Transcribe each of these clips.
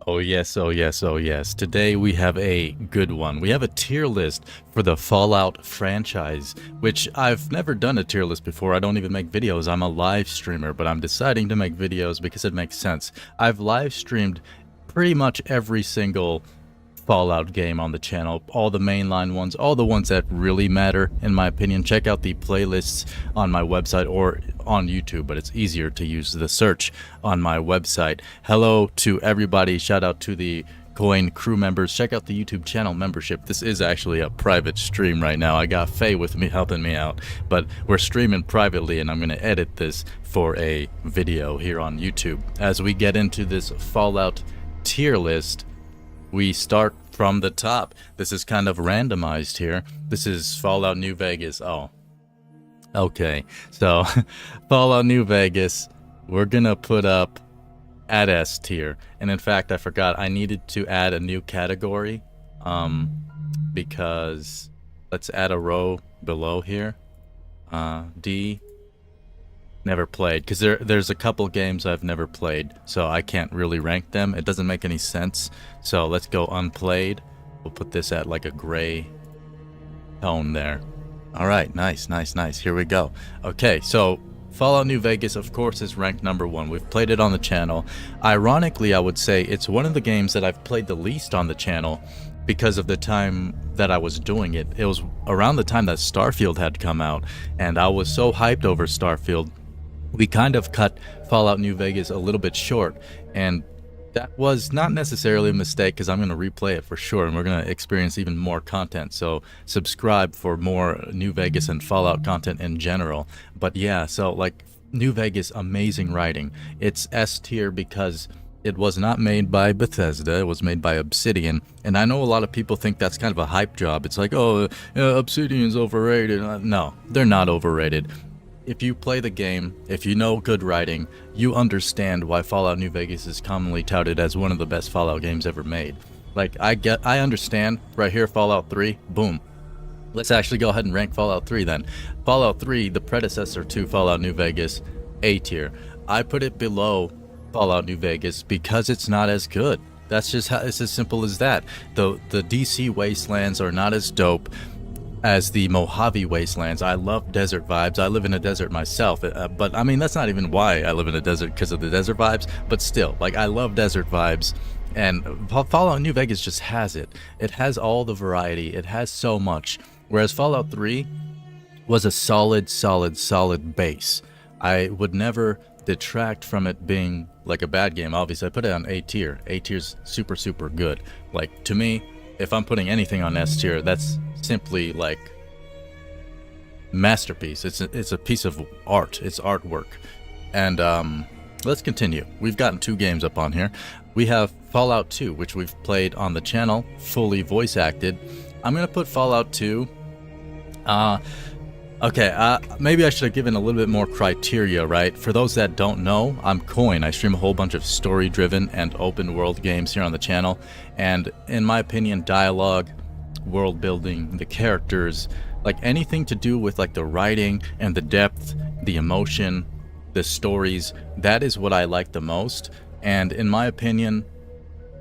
Oh yes, oh yes, oh yes. Today we have a good one. We have a tier list for the Fallout franchise, which I've never done a tier list before. I don't even make videos. I'm a live streamer, but I'm deciding to make videos because it makes sense. I've live streamed pretty much every single Fallout game on the channel, all the mainline ones, all the ones that really matter in my opinion. Check out the playlists on my website or on YouTube, but it's easier to use the search on my website. Hello to everybody, shout out to the Coine Crew members. Check out the YouTube channel membership. This is actually a private stream right now. I got Faye with me helping me out, but we're streaming privately and I'm going to edit this for a video here on YouTube. As we get into this Fallout tier list, we start from the top. This is kind of randomized here. This is Fallout New Vegas. Oh, okay. So Fallout New Vegas, we're gonna put up at S tier. And in fact, I forgot I needed to add a new category because let's add a row below here. D, never played, because there's a couple games I've never played, so I can't really rank them. It doesn't make any sense. So let's go unplayed. We'll put this at like a gray tone there. All right, nice. Here we go. Okay, so Fallout New Vegas, of course, is ranked #1. We've played it on the channel. Ironically, I would say it's one of the games that I've played the least on the channel because of the time that I was doing it. It was around the time that Starfield had come out, and I was so hyped over Starfield. We kind of cut Fallout New Vegas a little bit short, and that was not necessarily a mistake because I'm going to replay it for sure, and we're going to experience even more content. So subscribe for more New Vegas and Fallout content in general. But yeah, so like New Vegas, amazing writing. It's S tier because it was not made by Bethesda, it was made by Obsidian, and I know a lot of people think that's kind of a hype job. It's like, oh, Obsidian's overrated. No, they're not overrated. If you play the game, if you know good writing, you understand why Fallout New Vegas is commonly touted as one of the best Fallout games ever made. Like, I understand. Right here, Fallout 3, boom. Let's actually go ahead and rank Fallout 3 then. Fallout 3, the predecessor to Fallout New Vegas, A tier. I put it below Fallout New Vegas because it's not as good. That's just how, it's as simple as that. The DC wastelands are not as dope as the Mojave wastelands. I love desert vibes. I live in a desert myself, but I mean, that's not even why I live in a desert, because of the desert vibes, but still, like, I love desert vibes, and Fallout New Vegas just has it. It has all the variety. It has so much, whereas Fallout 3 was a solid base. I would never detract from it being like a bad game. Obviously, I put it on A tier. A tier's super good. Like, to me, if I'm putting anything on S tier, that's simply like masterpiece. It's a piece of art. It's artwork. And let's continue. We've gotten 2 games up on here. We have Fallout 2, which we've played on the channel, fully voice acted. I'm gonna put Fallout 2. Okay, maybe I should have given a little bit more criteria, right? For those that don't know, I'm Coine. I stream a whole bunch of story-driven and open-world games here on the channel. And in my opinion, dialogue, world building, the characters, like anything to do with like the writing and the depth, the emotion, the stories, that is what I like the most. And in my opinion,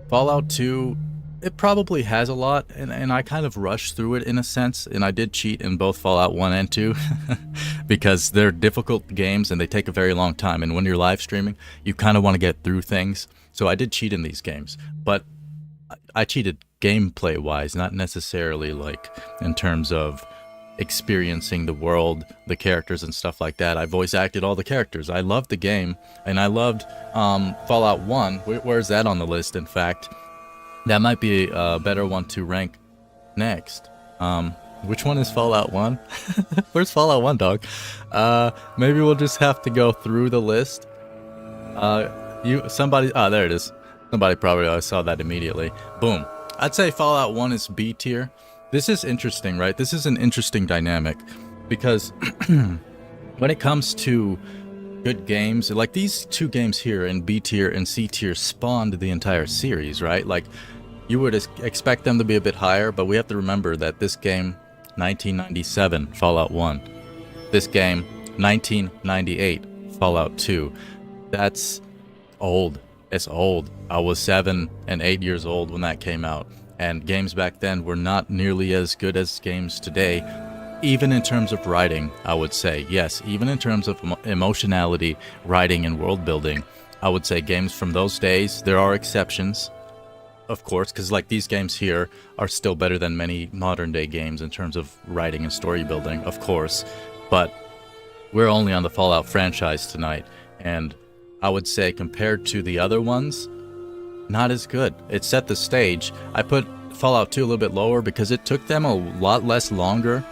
Fallout 2, it probably has a lot, and I kind of rushed through it in a sense, and I did cheat in both Fallout 1 and 2 because they're difficult games and they take a very long time, and when you're live streaming, you kind of want to get through things. So I did cheat in these games, but I cheated gameplay wise, not necessarily like in terms of experiencing the world, the characters and stuff like that. I voice acted all the characters. I loved the game, and I loved Fallout 1. Where's that on the list, in fact? That might be a better one to rank next. Which one is Fallout 1? Where's Fallout 1, dog? Maybe we'll just have to go through the list. Somebody, there it is. Somebody probably saw that immediately. Boom. I'd say Fallout 1 is B tier. This is interesting, right? This is an interesting dynamic because when it comes to good games, like these 2 games here in B tier and C tier spawned the entire series, right? Like, you would expect them to be a bit higher, but we have to remember that this game, 1997, Fallout 1. This game, 1998, Fallout 2. That's old. It's old. I was 7 and 8 years old when that came out, and games back then were not nearly as good as games today, even in terms of writing, I would say. Yes, even in terms of emotionality, writing, and world building, I would say games from those days, there are exceptions, of course, because like these games here are still better than many modern day games in terms of writing and story building, of course, but we're only on the Fallout franchise tonight, and I would say compared to the other ones, not as good. It set the stage. I put Fallout 2 a little bit lower because it took them a lot less longer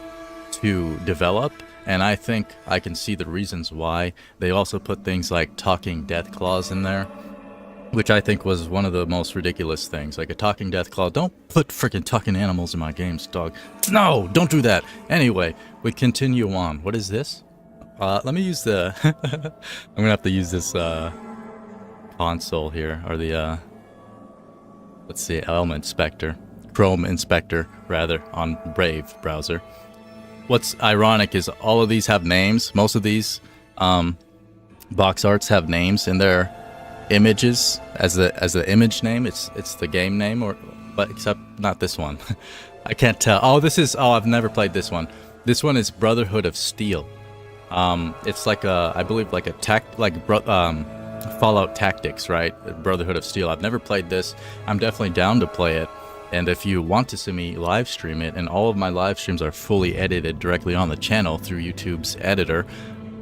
to develop, and I think I can see the reasons why. They also put things like talking death claws in there, which I think was one of the most ridiculous things. Like a talking death claw. Don't put freaking talking animals in my games, dog. No, don't do that. Anyway, we continue on. What is this? Let me use the... I'm gonna have to use this console here, or the... let's see, Element Inspector. Chrome Inspector, rather, on Brave browser. What's ironic is all of these have names. Most of these box arts have names in their images as the image name. It's the game name, but except not this one. I can't tell. I've never played this one. This one is Brotherhood of Steel. It's like I believe like Fallout Tactics, right? Brotherhood of Steel. I've never played this. I'm definitely down to play it. And if you want to see me live stream it, and all of my live streams are fully edited directly on the channel through YouTube's editor,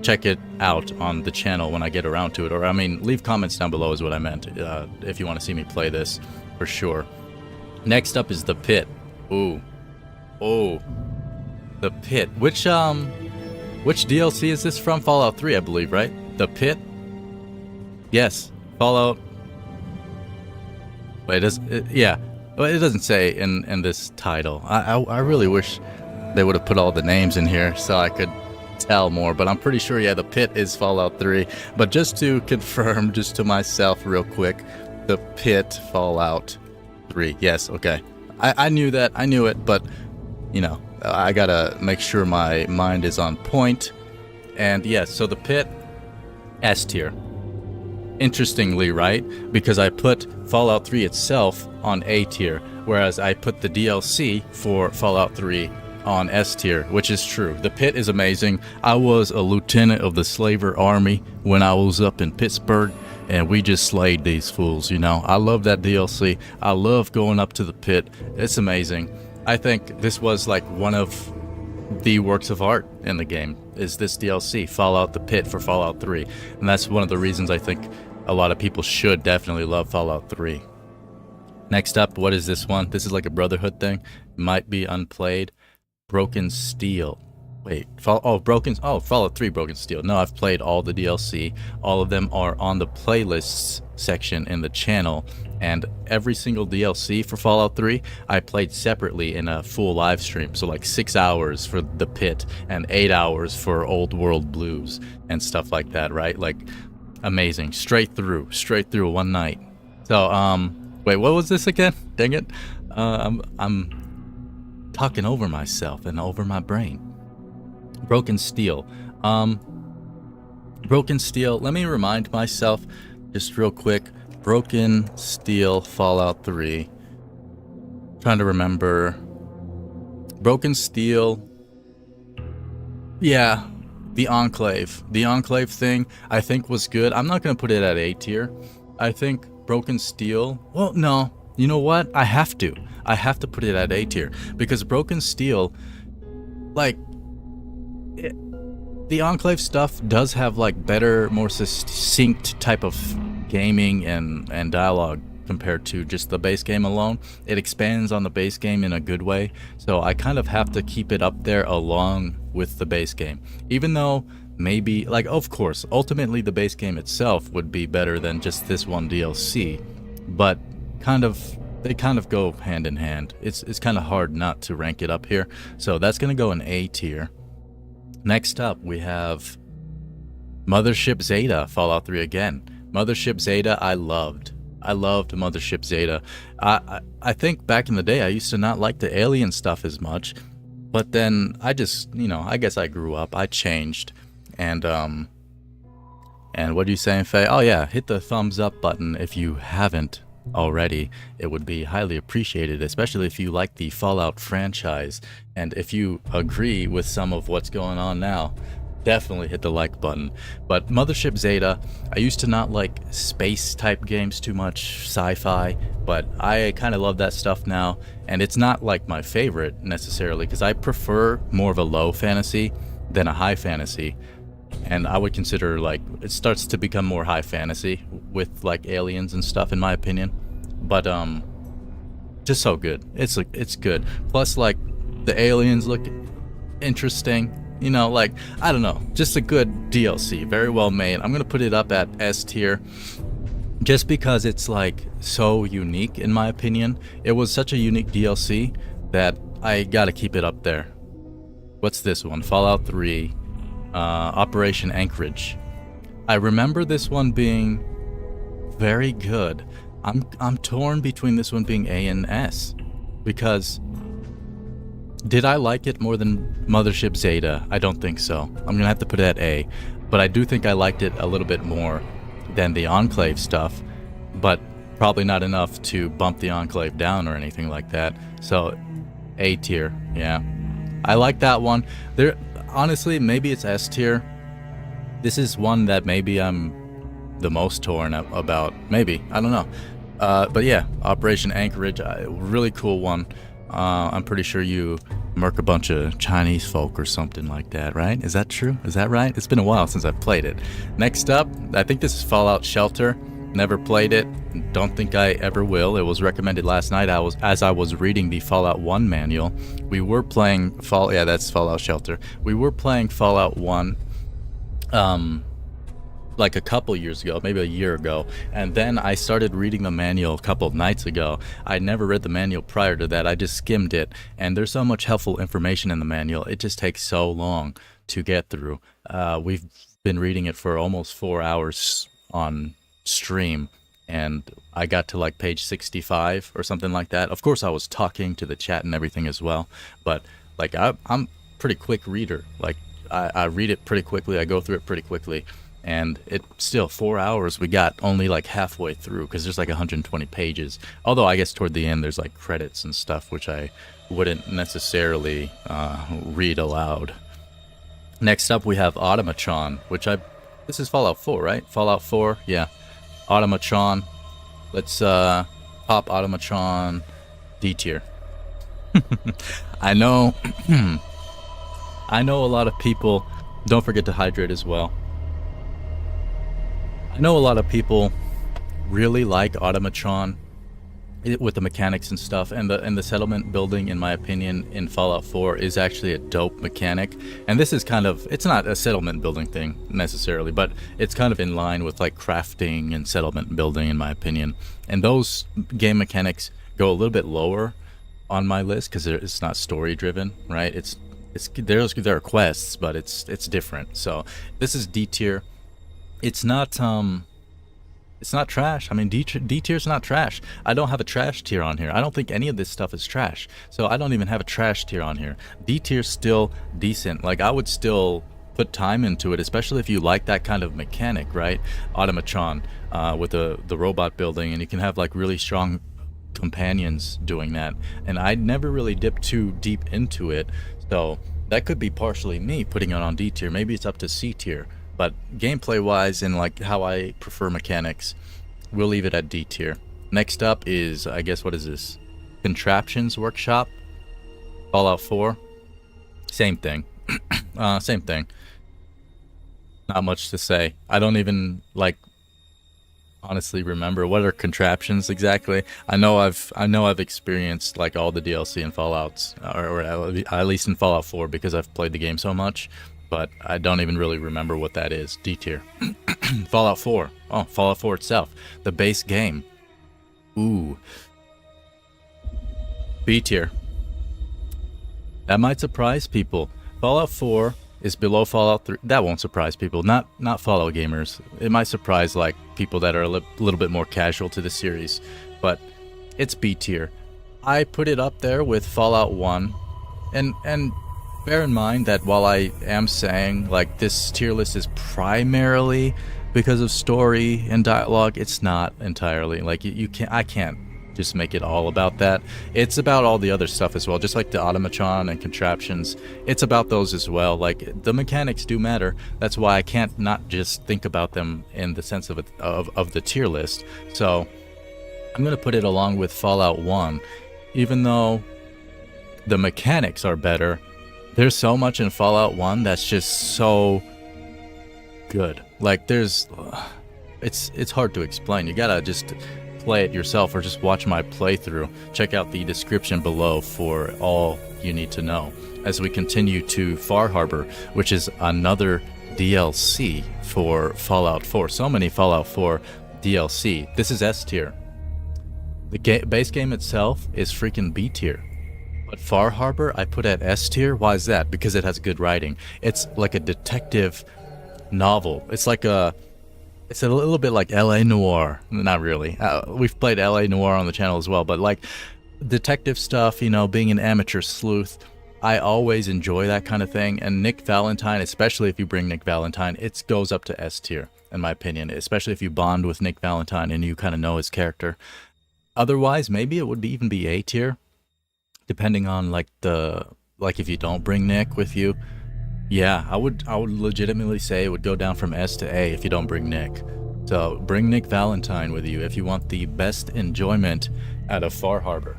check it out on the channel when I get around to it. Or, I mean, leave comments down below is what I meant, if you want to see me play this, for sure. Next up is The Pit. Ooh. Oh. The Pit. Which DLC is this from? Fallout 3, I believe, right? The Pit? Yes. Fallout... Wait, yeah. Well, it doesn't say in this title. I really wish they would have put all the names in here so I could tell more, but I'm pretty sure, yeah, The Pit is Fallout 3. But just to confirm, just to myself real quick, The Pit, Fallout 3. Yes, okay. I knew that. I knew it, but, you know, I gotta make sure my mind is on point. And, yes, so The Pit, S tier. Interestingly, right? Because I put Fallout 3 itself on A tier, whereas I put the DLC for Fallout 3 on S tier, which is true. The Pit is amazing. I was a lieutenant of the Slaver Army when I was up in Pittsburgh, and we just slayed these fools, you know. I love that DLC. I love going up to the Pit. It's amazing. I think this was like one of the works of art in the game, is this DLC, Fallout The Pit for Fallout 3. And that's one of the reasons I think a lot of people should definitely love Fallout 3. Next up, what is this one? This is like a Brotherhood thing. Might be unplayed. Broken Steel. Wait, Fallout 3 Broken Steel. No, I've played all the DLC. All of them are on the playlists section in the channel. And every single DLC for Fallout 3, I played separately in a full live stream. So like 6 hours for The Pit and 8 hours for Old World Blues and stuff like that, right? Like, amazing. Straight through one night. So, wait, what was this again? Dang it. I'm talking over myself and over my brain. Broken Steel. Broken Steel, let me remind myself just real quick. Broken Steel, Fallout 3. Trying to remember. Broken Steel. Yeah, the Enclave. The Enclave thing, I think, was good. I'm not going to put it at A tier. I think Broken Steel... Well, no. You know what? I have to. I have to put it at A tier. Because Broken Steel, like... the Enclave stuff does have, like, better, more succinct type of gaming and dialogue compared to just the base game alone. It expands on the base game in a good way, so I kind of have to keep it up there along with the base game. Even though maybe, like, of course, ultimately the base game itself would be better than just this one DLC, but they kind of go hand in hand. It's kind of hard not to rank it up here, so that's gonna go in A tier. Next up, we have Mothership Zeta, Fallout 3 again. Mothership Zeta, I loved Mothership Zeta. I think back in the day, I used to not like the alien stuff as much, but then I just, you know, I guess I grew up, I changed, and And what are you saying, Faye? Oh yeah, hit the thumbs up button if you haven't already. It would be highly appreciated, especially if you like the Fallout franchise. And if you agree with some of what's going on now, definitely hit the like button. But Mothership Zeta, I used to not like space type games too much, sci-fi, but I kind of love that stuff now. And it's not like my favorite necessarily, because I prefer more of a low fantasy than a high fantasy. And I would consider, like, it starts to become more high fantasy with like aliens and stuff, in my opinion. But just so good. It's good. Plus, like, the aliens look interesting. You know, like, I don't know, just a good DLC, very well made. I'm gonna put it up at S tier, just because it's like so unique, in my opinion. It was such a unique DLC that I gotta keep it up there. What's this one? Fallout 3. Operation Anchorage. I remember this one being very good. I'm torn between this one being A and S, because did I like it more than Mothership Zeta? I don't think so. I'm gonna have to put it at A, but I do think I liked it a little bit more than the Enclave stuff, but probably not enough to bump the Enclave down or anything like that. So A tier, yeah. I like that one. There, honestly, maybe it's S tier. This is one that maybe I'm the most torn about. Maybe, I don't know. But yeah, Operation Anchorage, really cool one. I'm pretty sure you murk a bunch of Chinese folk or something like that, right? Is that true? Is that right? It's been a while since I've played it. Next up, I think this is Fallout Shelter. Never played it. Don't think I ever will. It was recommended last night. As I was reading the Fallout 1 manual. We were playing yeah, that's Fallout Shelter. We were playing Fallout 1 like a couple years ago, maybe a year ago, and then I started reading the manual a couple of nights ago. I never read the manual prior to that. I just skimmed it, and there's so much helpful information in the manual. It just takes so long to get through. We've been reading it for almost 4 hours on stream, and I got to like page 65 or something like that. Of course, I was talking to the chat and everything as well, but like I'm pretty quick reader. Like I read it pretty quickly. I go through it pretty quickly. And it still 4 hours, we got only like halfway through, because there's like 120 pages. Although I guess toward the end there's like credits and stuff, which I wouldn't necessarily read aloud. Next up we have Automatron, which this is Fallout 4, right? Fallout 4, yeah. Automatron. Let's pop Automatron D tier. I know I know a lot of people, don't forget to hydrate as well. I know a lot of people really like Automatron with the mechanics and stuff, and the settlement building, in my opinion, in Fallout 4 is actually a dope mechanic. And this is kind of, it's not a settlement building thing necessarily, but it's kind of in line with like crafting and settlement building, in my opinion. And those game mechanics go a little bit lower on my list because it's not story driven, right? There are quests, but it's different. So this is D tier. It's not trash. I mean, D tier's not trash. I don't have a trash tier on here. I don't think any of this stuff is trash. So I don't even have a trash tier on here. D tier's still decent. Like, I would still put time into it, especially if you like that kind of mechanic, right? Automatron with the robot building, and you can have like really strong companions doing that. And I never really dipped too deep into it. So that could be partially me putting it on D tier. Maybe it's up to C tier. But gameplay wise and like how I prefer mechanics, we'll leave it at D tier. Next up is, I guess, what is this? Contraptions Workshop. Fallout 4. Same thing. Same thing. Not much to say. I don't even like honestly remember what are contraptions exactly. I know I've experienced like all the DLC in Fallouts, or at least in Fallout 4, because I've played the game so much. But I don't even really remember what that is. D tier. Fallout 4. Oh, Fallout 4 itself. The base game. Ooh. B tier. That might surprise people. Fallout 4 is below Fallout 3. That won't surprise people. Not Fallout gamers. It might surprise like people that are a little bit more casual to the series. But it's B tier. I put it up there with Fallout 1. And bear in mind that while I am saying like this tier list is primarily because of story and dialogue, it's not entirely like you can't. I can't just make it all about that. It's about all the other stuff as well, just like the automatron and contraptions. It's about those as well. Like the mechanics do matter. That's why I can't not just think about them in the sense of the tier list. So I'm gonna put it along with Fallout 1, even though the mechanics are better. There's so much in Fallout 1 that's just so good. Like it's hard to explain. You gotta just play it yourself or just watch my playthrough. Check out the description below for all you need to know as we continue to Far Harbor, which is another DLC for Fallout 4. So many Fallout 4 DLC. This is S tier. The base game itself is freaking B tier. But Far Harbor I put at S tier. Why is that? Because it has good writing. It's like a detective novel. It's a little bit like LA Noire. Not really. We've played LA Noire on the channel as well, but like detective stuff, you know, being an amateur sleuth, I always enjoy that kind of thing. And Nick Valentine, especially if you bring Nick Valentine, it goes up to S tier, in my opinion, especially if you bond with Nick Valentine and you kind of know his character. Otherwise, maybe it would even be A tier, depending on like if you don't bring Nick with you. Yeah, I would legitimately say it would go down from S to A if you don't bring Nick. So bring Nick Valentine with you if you want the best enjoyment out of Far Harbor.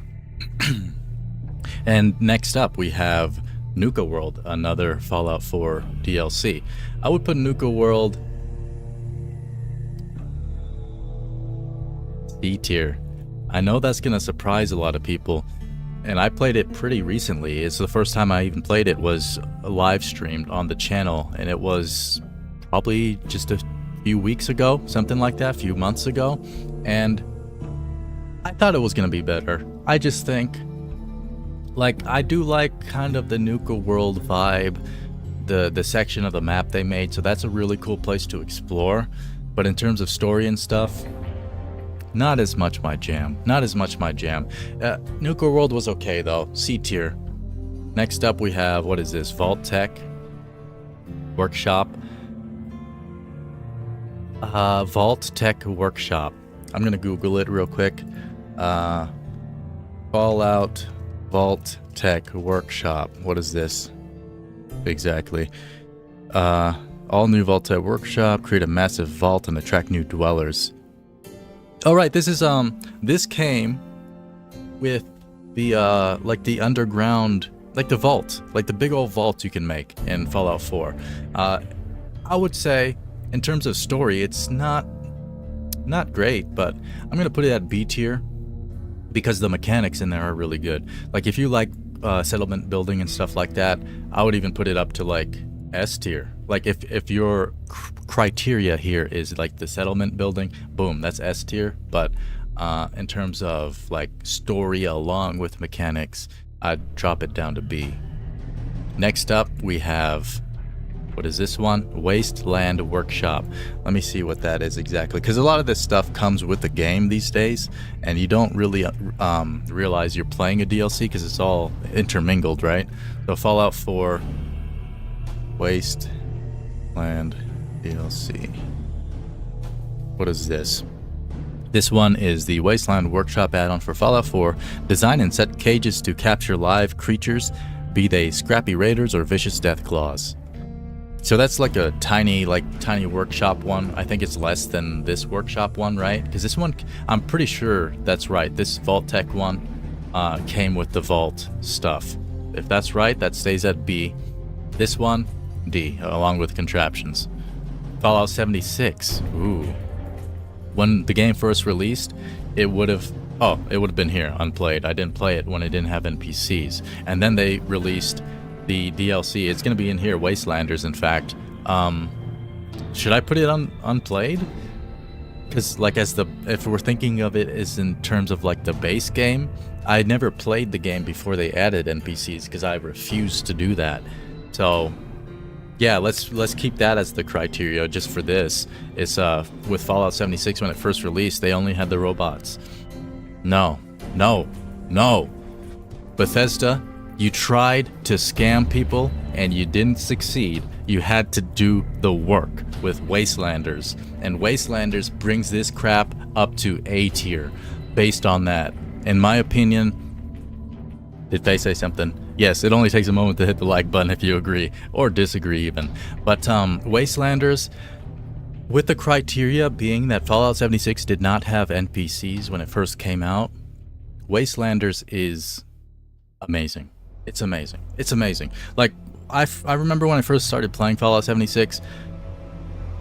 And next up we have Nuka World, another Fallout 4 DLC. I would put Nuka World C tier. I know that's gonna surprise a lot of people. And I played it pretty recently. It's the first time I even played it was live streamed on the channel, and it was probably just a few weeks ago, something like that, a few months ago. And I thought it was gonna be better. I just think, like, I do like kind of the Nuka World vibe, the section of the map they made, so that's a really cool place to explore. But in terms of story and stuff, not as much my jam. Nuka World was okay though, C tier. Next up we have, what is this, Vault Tech Workshop. Vault Tech Workshop. I'm gonna Google it real quick. Fallout Vault Tech Workshop. What is this exactly? All new Vault Tech Workshop. Create a massive vault and attract new dwellers. All right, this is this came with the like the underground, like the vault, like the big old vault you can make in Fallout 4. I would say in terms of story, it's not great, but I'm gonna put it at B tier because the mechanics in there are really good. Like if you like settlement building and stuff like that, I would even put it up to like S tier. Like if your criteria here is like the settlement building, boom, that's S tier. But in terms of like story along with mechanics, I'd drop it down to B. Next up we have, what is this one? Wasteland Workshop. Let me see what that is exactly, because a lot of this stuff comes with the game these days and you don't really realize you're playing a DLC because it's all intermingled, right? So Fallout 4 Wasteland DLC. What is this? This one is the Wasteland Workshop add-on for Fallout 4. Design and set cages to capture live creatures, be they scrappy raiders or vicious deathclaws. So that's like a tiny workshop one. I think it's less than this workshop one, right? Because this one, I'm pretty sure that's right. This Vault Tech one came with the vault stuff. If that's right, that stays at B. This one, D, along with contraptions. Fallout 76. Ooh. When the game first released, it would have been here, unplayed. I didn't play it when it didn't have NPCs. And then they released the DLC. It's going to be in here, Wastelanders, in fact. Should I put it on unplayed? Because like if we're thinking of it as in terms of like the base game, I never played the game before they added NPCs because I refused to do that. So yeah, let's keep that as the criteria just for this. It's with Fallout 76 when it first released, they only had the robots. No. Bethesda, you tried to scam people and you didn't succeed. You had to do the work with Wastelanders, and Wastelanders brings this crap up to A tier based on that. In my opinion, did they say something? Yes, it only takes a moment to hit the like button if you agree or disagree even. But Wastelanders, with the criteria being that Fallout 76 did not have NPCs when it first came out, Wastelanders is amazing. It's amazing. It's amazing. Like, I remember when I first started playing Fallout 76,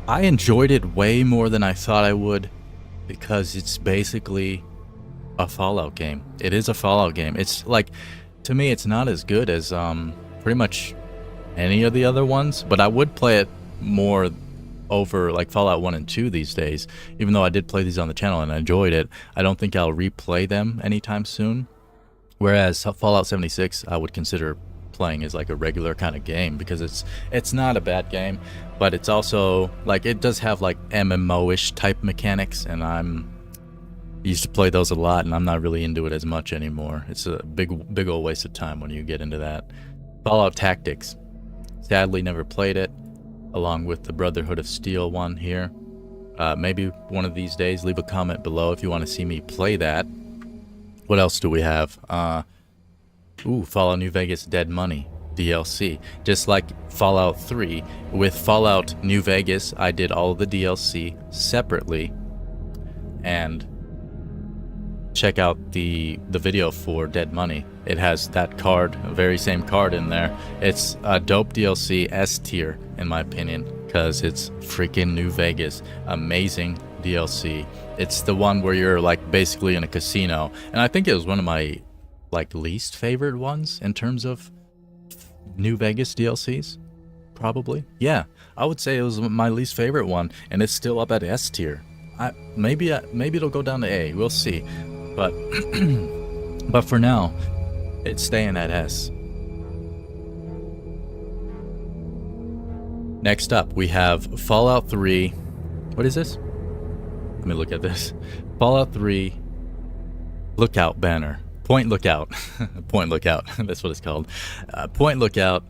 I enjoyed it way more than I thought I would, because it's basically a Fallout game. It is a Fallout game. It's like, to me, it's not as good as pretty much any of the other ones, but I would play it more over like Fallout 1 and 2 these days. Even though I did play these on the channel and I enjoyed it, I don't think I'll replay them anytime soon. Whereas Fallout 76, I would consider playing as like a regular kind of game, because it's not a bad game, but it's also like, it does have like MMO-ish type mechanics, and I used to play those a lot, and I'm not really into it as much anymore. It's a big old waste of time when you get into that. Fallout Tactics, sadly never played it, along with the Brotherhood of Steel one here. Maybe one of these days, leave a comment below if you want to see me play that. What else do we have? Fallout New Vegas Dead Money DLC. Just like Fallout 3, with Fallout New Vegas, I did all of the DLC separately. And check out the video for Dead Money. It has that card, very same card in there. It's a dope DLC, S tier in my opinion, because it's freaking New Vegas. Amazing DLC. It's the one where you're like basically in a casino, and I think it was one of my like least favorite ones in terms of New Vegas DLCs. Probably, yeah, I would say it was my least favorite one, and it's still up at S tier. Maybe it'll go down to A. We'll see. But but for now, it's staying at S. Next up, we have Fallout 3. What is this? Let me look at this. Fallout 3 Lookout banner. Point Lookout. Point Lookout. That's what it's called. Point Lookout.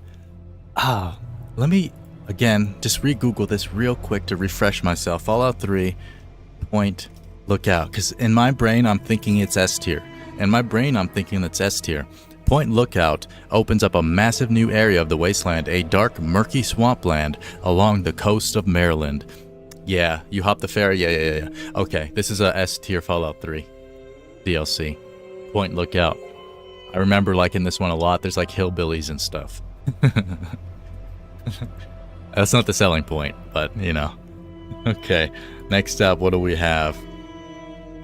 Let me, again, just re-Google this real quick to refresh myself. Fallout 3 Point Lookout. Because in my brain, I'm thinking it's S tier. In my brain, I'm thinking it's S tier. Point Lookout opens up a massive new area of the wasteland, a dark, murky swampland along the coast of Maryland. Yeah, you hop the ferry? Yeah. Okay, this is a S tier Fallout 3 DLC. Point Lookout. I remember liking this one a lot. There's like hillbillies and stuff. That's not the selling point, but you know. Okay, next up, what do we have?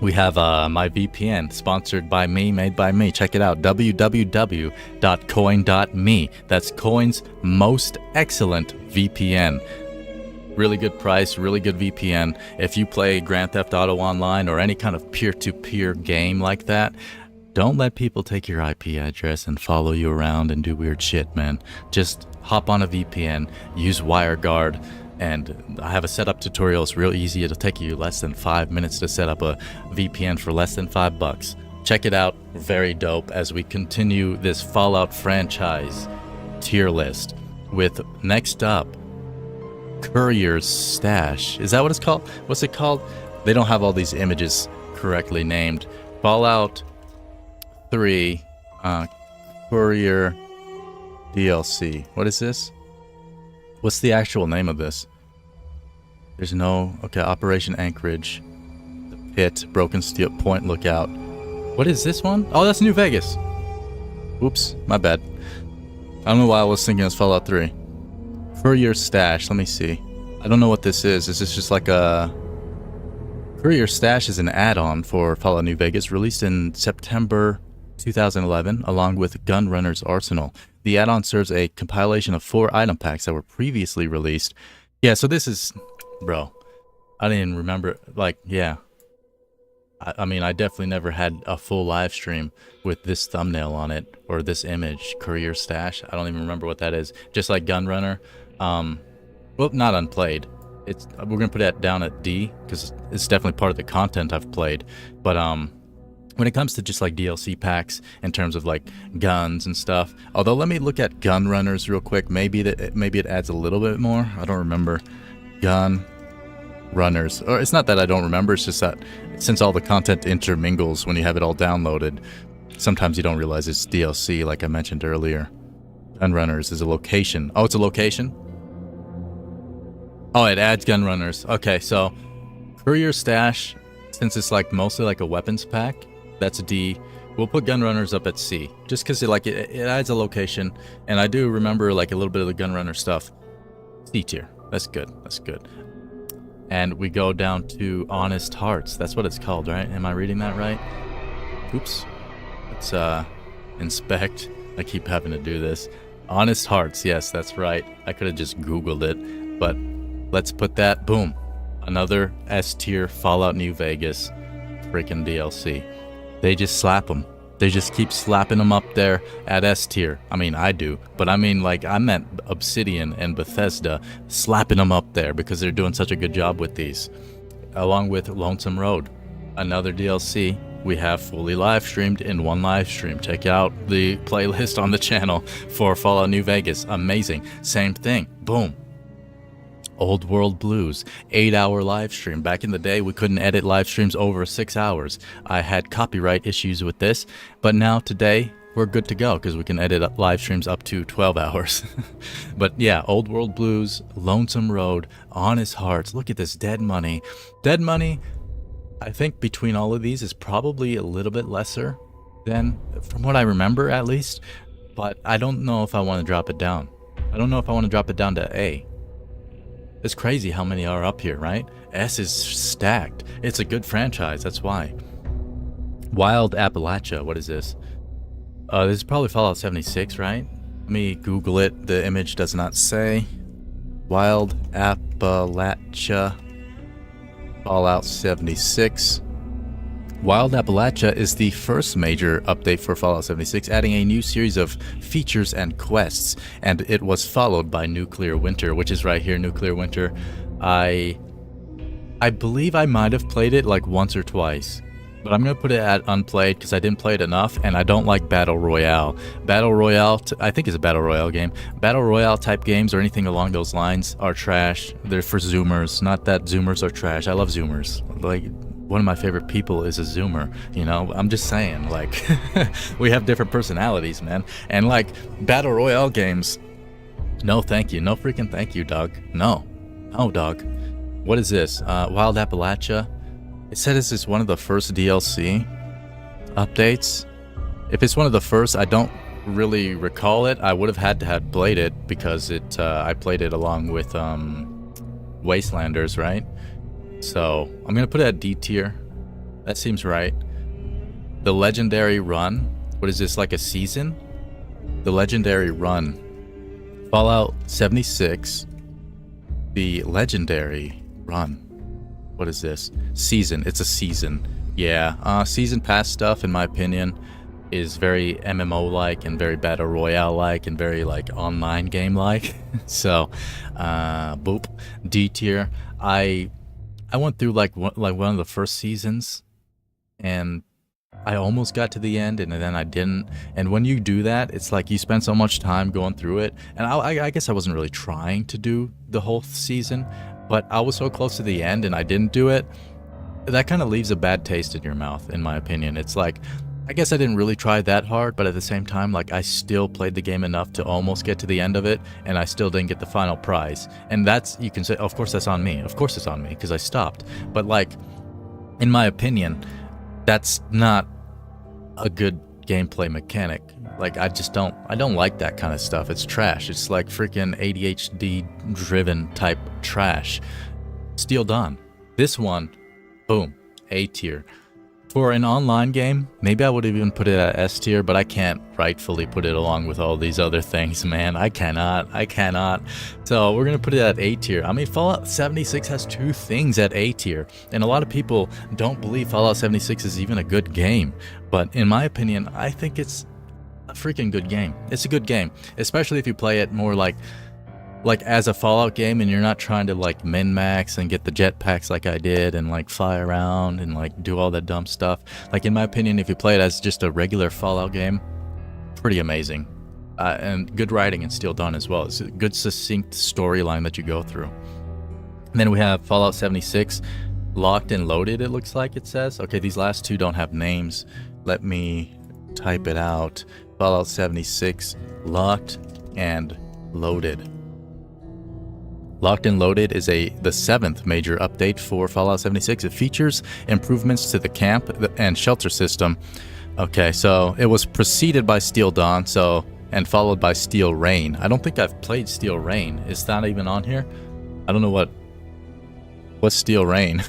We have my VPN, sponsored by me, made by me. Check it out, www.coine.me. That's Coine's most excellent VPN. Really good price, really good VPN. If you play Grand Theft Auto Online or any kind of peer-to-peer game like that, don't let people take your IP address and follow you around and do weird shit, man. Just hop on a VPN, use WireGuard, and I have a setup tutorial. It's real easy. It'll take you less than 5 minutes to set up a VPN for less than $5. Check it out. Very dope as we continue this Fallout franchise tier list with, next up, Courier's Stash. Is that what it's called? What's it called? They don't have all these images correctly named. Fallout 3 Courier DLC. What is this? What's the actual name of this? There's no... Okay, Operation Anchorage. The Pit. Broken Steel. Point Lookout. What is this one? Oh, that's New Vegas. Oops, my bad. I don't know why I was thinking it's Fallout 3. Courier Stash. Let me see. I don't know what this is. Is this just like a... Courier Stash is an add-on for Fallout New Vegas, released in September 2011, along with Gunrunner's Arsenal. The add-on serves a compilation of 4 item packs that were previously released. Yeah, so this is... Bro, I didn't remember... Like, yeah. I mean, I definitely never had a full live stream with this thumbnail on it, or this image, Courier Stash. I don't even remember what that is. Just like Gunrunner. Well, not unplayed. We're gonna put that down at D, because it's definitely part of the content I've played. But when it comes to just like DLC packs in terms of like guns and stuff. Although let me look at gun runners real quick. Maybe it adds a little bit more. I don't remember. Gun runners. Or it's not that I don't remember, it's just that since all the content intermingles when you have it all downloaded, sometimes you don't realize it's DLC like I mentioned earlier. Gun runners is a location. Oh, it's a location? Oh, it adds gun runners. Okay, so courier stash, since it's like mostly like a weapons pack, that's D. We'll put gun runners up at C, just because it adds a location, and I do remember like a little bit of the gun runner stuff. C tier. That's good. That's good. And we go down to honest hearts. That's what it's called, right? Am I reading that right? Oops. Let's inspect. I keep having to do this. Honest hearts. Yes, that's right. I could have just Googled it, but let's put that. Boom. Another S tier Fallout New Vegas freaking DLC. They just slap them. They just keep slapping them up there at S tier. I mean, I do, but I mean, like, I meant Obsidian and Bethesda slapping them up there because they're doing such a good job with these. Along with Lonesome Road, another DLC we have fully live streamed in one live stream. Check out the playlist on the channel for Fallout New Vegas. Amazing. Same thing. Boom. Old World Blues, 8-hour live stream. Back in the day, we couldn't edit live streams over 6 hours. I had copyright issues with this, but now today, we're good to go because we can edit live streams up to 12 hours. But yeah, Old World Blues, Lonesome Road, Honest Hearts. Look at this, Dead Money. Dead Money, I think between all of these is probably a little bit lesser than, from what I remember at least, but I don't know if I want to drop it down. I don't know if I want to drop it down to A. It's crazy how many are up here, right? S is stacked. It's a good franchise, that's why. Wild Appalachia, what is this? This is probably Fallout 76, right? Let me Google it. The image does not say. Wild Appalachia, Fallout 76. Wild Appalachia is the first major update for Fallout 76, adding a new series of features and quests, and it was followed by Nuclear Winter, which is right here, Nuclear Winter. I believe I might have played it like once or twice, but I'm going to put it at unplayed because I didn't play it enough, and I don't like Battle Royale. Battle Royale, I think it's a Battle Royale game. Battle Royale type games or anything along those lines are trash. They're for Zoomers. Not that Zoomers are trash. I love Zoomers. Like, one of my favorite people is a Zoomer, you know? I'm just saying, like, we have different personalities, man. And, like, Battle Royale games, no thank you. No freaking thank you, dog. No. No, dog. What is this? Wild Appalachia? It said this is one of the first DLC updates. If it's one of the first, I don't really recall it. I would have had to have played it because I played it along with Wastelanders, right? So I'm gonna put it at D tier. That seems right. The Legendary Run. What is this, like a season? The Legendary Run. Fallout 76. The Legendary Run. What is this? Season. It's a season. Yeah. Season pass stuff, in my opinion, is very MMO-like and very Battle Royale-like and very, like, online game-like. So, boop. D tier. I went through like one of the first seasons, and I almost got to the end, and then I didn't. And when you do that, it's like you spend so much time going through it. And I guess I wasn't really trying to do the whole season, but I was so close to the end, and I didn't do it. That kind of leaves a bad taste in your mouth, in my opinion. It's like, I guess I didn't really try that hard, but at the same time, like, I still played the game enough to almost get to the end of it, and I still didn't get the final prize. And that's, you can say, of course that's on me. Of course it's on me, because I stopped. But, like, in my opinion, that's not a good gameplay mechanic. Like, I don't like that kind of stuff. It's trash. It's like freaking ADHD-driven type trash. Steel Dawn. This one, boom, A tier. For an online game, maybe I would have even put it at S tier, but I can't rightfully put it along with all these other things, man. I cannot. So we're going to put it at A tier. I mean, Fallout 76 has 2 things at A tier, and a lot of people don't believe Fallout 76 is even a good game. But in my opinion, I think it's a freaking good game. It's a good game, especially if you play it more like like as a Fallout game, and you're not trying to like min-max and get the jetpacks like I did and like fly around and like do all that dumb stuff. Like in my opinion, if you play it as just a regular Fallout game, pretty amazing. And good writing and Steel Dawn as well. It's a good succinct storyline that you go through. And then we have Fallout 76, Locked and Loaded, it looks like it says. Okay, these last two don't have names. Let me type it out. Fallout 76, Locked and Loaded. Locked and Loaded is the 7th major update for Fallout 76. It features improvements to the camp and shelter system. Okay, so it was preceded by Steel Dawn, and followed by Steel Rain. I don't think I've played Steel Rain. Is that even on here? I don't know what's Steel Rain.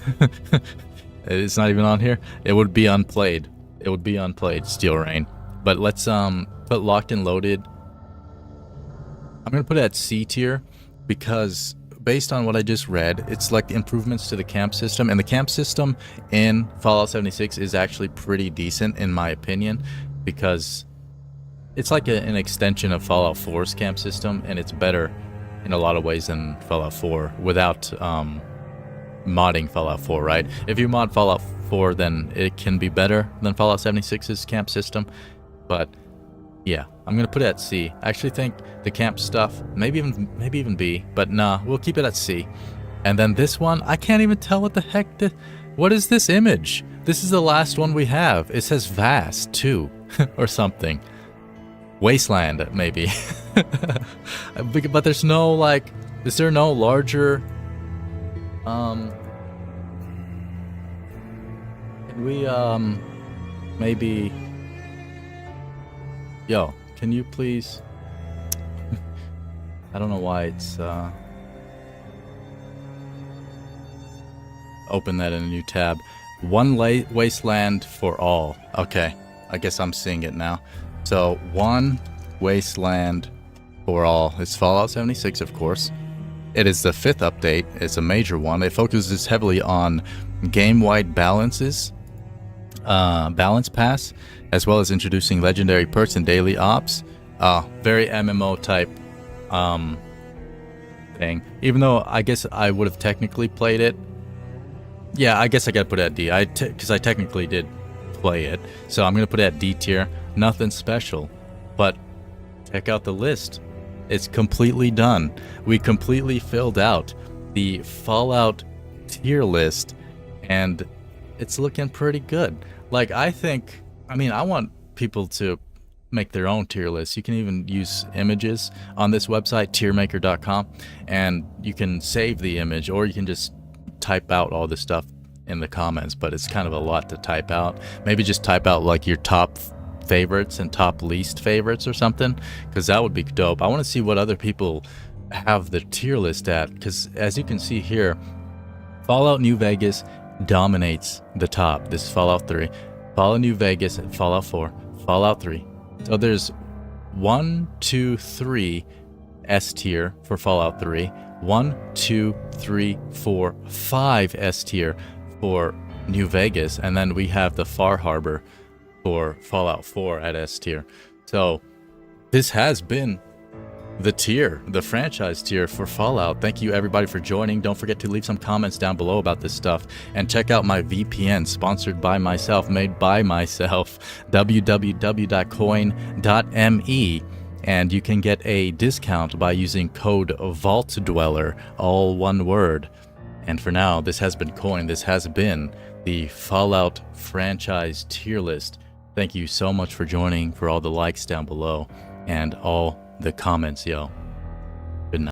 It's not even on here. It would be unplayed. It would be unplayed, Steel Rain. But let's put Locked and Loaded. I'm gonna put it at C tier because based on what I just read, it's like the improvements to the camp system, and the camp system in Fallout 76 is actually pretty decent in my opinion, because it's like an extension of Fallout 4's camp system, and it's better in a lot of ways than Fallout 4 without modding Fallout 4, right? If you mod Fallout 4, then it can be better than Fallout 76's camp system, but yeah, I'm gonna put it at C. I actually think the camp stuff, maybe even B, but nah, we'll keep it at C. And then this one, I can't even tell what the heck. What is this image? This is the last one we have. It says Vast too, or something. Wasteland, maybe. But there's no like. Is there no larger? Can we maybe? Yo, can you please? I don't know why it's open that in a new tab. One wasteland for all. Okay, I guess I'm seeing it now. So one wasteland for all. It's Fallout 76, of course. It is the 5th update. It's a major one. It focuses heavily on game-wide balances, balance pass, as well as introducing legendary perks and daily ops. Very MMO type thing. Even though I guess I would have technically played it. Yeah, I guess I gotta put it at D. Because I technically did play it. So I'm gonna put it at D tier. Nothing special. But check out the list. It's completely done. We completely filled out the Fallout tier list, and it's looking pretty good. Like, I want people to make their own tier lists. You can even use images on this website, tiermaker.com, and you can save the image, or you can just type out all this stuff in the comments, but it's kind of a lot to type out. Maybe just type out like your top favorites and top least favorites or something, because that would be dope. I want to see what other people have the tier list at, because as you can see here, Fallout New Vegas dominates the top. This is Fallout 3, Fallout New Vegas, Fallout 4, Fallout 3. So there's 1, 2, 3 S tier for Fallout 3, 1, 2, 3, 4, 5 S tier for New Vegas, and then we have the Far Harbor for Fallout 4 at S tier. So this has been the franchise tier for Fallout. Thank you everybody for joining. Don't forget to leave some comments down below about this stuff, and check out my VPN, sponsored by myself, made by myself, www.coine.me, and you can get a discount by using code VaultDweller, all one word. And for now, this has been Coine. This has been the Fallout franchise tier list. Thank you so much for joining, for all the likes down below, and all the comments, yo.